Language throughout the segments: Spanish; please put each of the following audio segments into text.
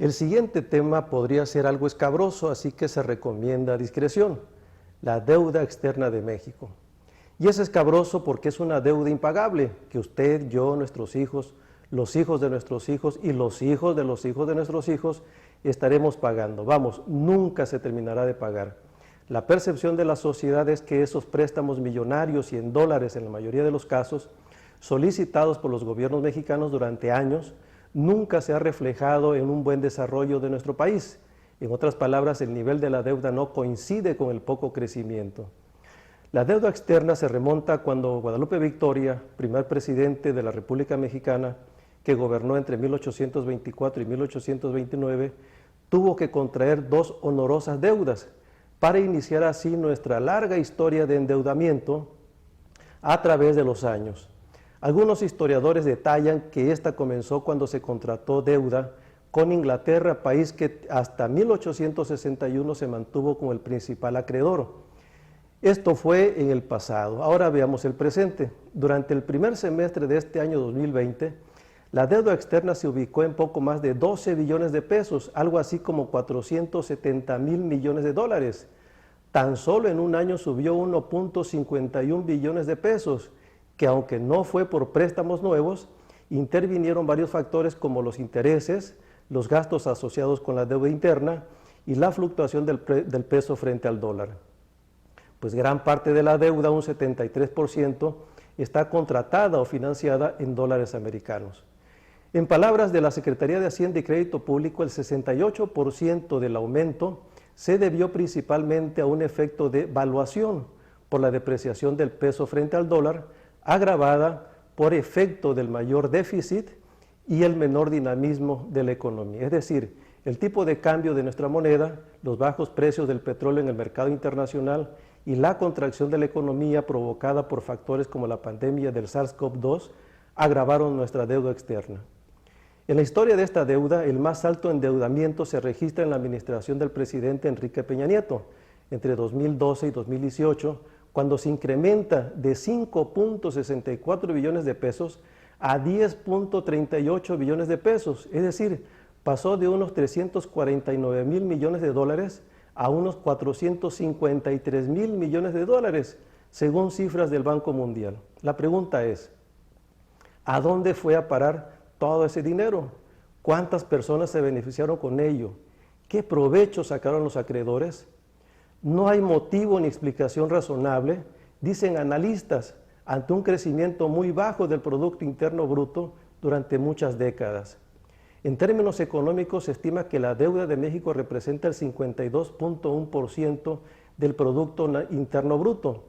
El siguiente tema podría ser algo escabroso, así que se recomienda discreción: la deuda externa de México. Y es escabroso porque es una deuda impagable que usted, yo, nuestros hijos, los hijos de nuestros hijos y los hijos de los hijos de nuestros hijos estaremos pagando. Vamos, nunca se terminará de pagar. La percepción de la sociedad es que esos préstamos millonarios y en dólares en la mayoría de los casos, solicitados por los gobiernos mexicanos durante años, nunca se ha reflejado en un buen desarrollo de nuestro país. En otras palabras, el nivel de la deuda no coincide con el poco crecimiento. La deuda externa se remonta cuando Guadalupe Victoria, primer presidente de la República Mexicana, que gobernó entre 1824 y 1829, tuvo que contraer dos onerosas deudas para iniciar así nuestra larga historia de endeudamiento a través de los años. Algunos historiadores detallan que esta comenzó cuando se contrató deuda con Inglaterra, país que hasta 1861 se mantuvo como el principal acreedor. Esto fue en el pasado. Ahora veamos el presente. Durante el primer semestre de este año 2020, la deuda externa se ubicó en poco más de 12 billones de pesos, algo así como 470,000 millones de dólares. Tan solo en un año subió 1.51 billones de pesos, que aunque no fue por préstamos nuevos, intervinieron varios factores como los intereses, los gastos asociados con la deuda interna y la fluctuación del peso frente al dólar. Pues gran parte de la deuda, un 73%, está contratada o financiada en dólares americanos. En palabras de la Secretaría de Hacienda y Crédito Público, el 68% del aumento se debió principalmente a un efecto de valuación por la depreciación del peso frente al dólar, agravada por efecto del mayor déficit y el menor dinamismo de la economía. Es decir, el tipo de cambio de nuestra moneda, los bajos precios del petróleo en el mercado internacional y la contracción de la economía provocada por factores como la pandemia del SARS-CoV-2 agravaron nuestra deuda externa. En la historia de esta deuda, el más alto endeudamiento se registra en la administración del presidente Enrique Peña Nieto, entre 2012 y 2018, cuando se incrementa de 5.64 billones de pesos a 10.38 billones de pesos, es decir, pasó de unos 349,000 millones de dólares a unos 453,000 millones de dólares, según cifras del Banco Mundial. La pregunta es, ¿a dónde fue a parar todo ese dinero? ¿Cuántas personas se beneficiaron con ello? ¿Qué provecho sacaron los acreedores? No hay motivo ni explicación razonable, dicen analistas, ante un crecimiento muy bajo del Producto Interno Bruto durante muchas décadas. En términos económicos, se estima que la deuda de México representa el 52.1% del Producto Interno Bruto.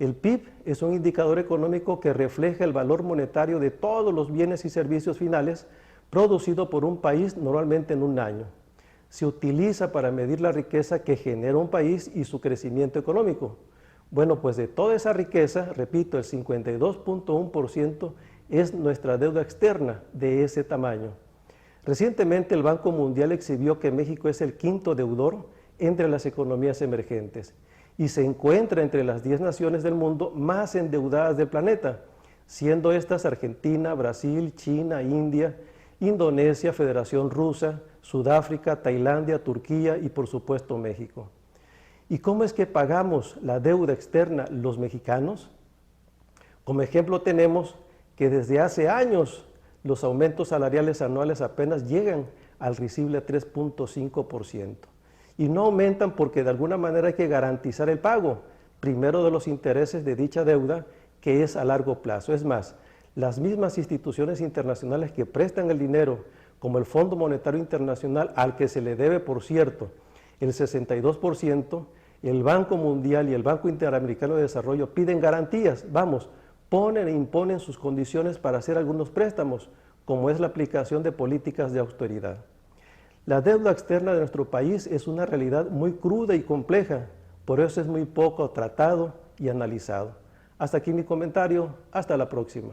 El PIB es un indicador económico que refleja el valor monetario de todos los bienes y servicios finales producidos por un país normalmente en un año. Se utiliza para medir la riqueza que genera un país y su crecimiento económico. Bueno, pues de toda esa riqueza, repito, el 52.1% es nuestra deuda externa de ese tamaño. Recientemente el Banco Mundial exhibió que México es el quinto deudor entre las economías emergentes y se encuentra entre las 10 naciones del mundo más endeudadas del planeta, siendo estas Argentina, Brasil, China, India, Indonesia, Federación Rusa, Sudáfrica, Tailandia, Turquía y por supuesto México. ¿Y cómo es que pagamos la deuda externa los mexicanos? Como ejemplo tenemos que desde hace años los aumentos salariales anuales apenas llegan al risible 3.5%. Y no aumentan porque de alguna manera hay que garantizar el pago, primero de los intereses de dicha deuda, que es a largo plazo. Es más, las mismas instituciones internacionales que prestan el dinero, como el Fondo Monetario Internacional, al que se le debe, por cierto, el 62%, el Banco Mundial y el Banco Interamericano de Desarrollo piden garantías, ponen e imponen sus condiciones para hacer algunos préstamos, como es la aplicación de políticas de austeridad. La deuda externa de nuestro país es una realidad muy cruda y compleja, por eso es muy poco tratado y analizado. Hasta aquí mi comentario, hasta la próxima.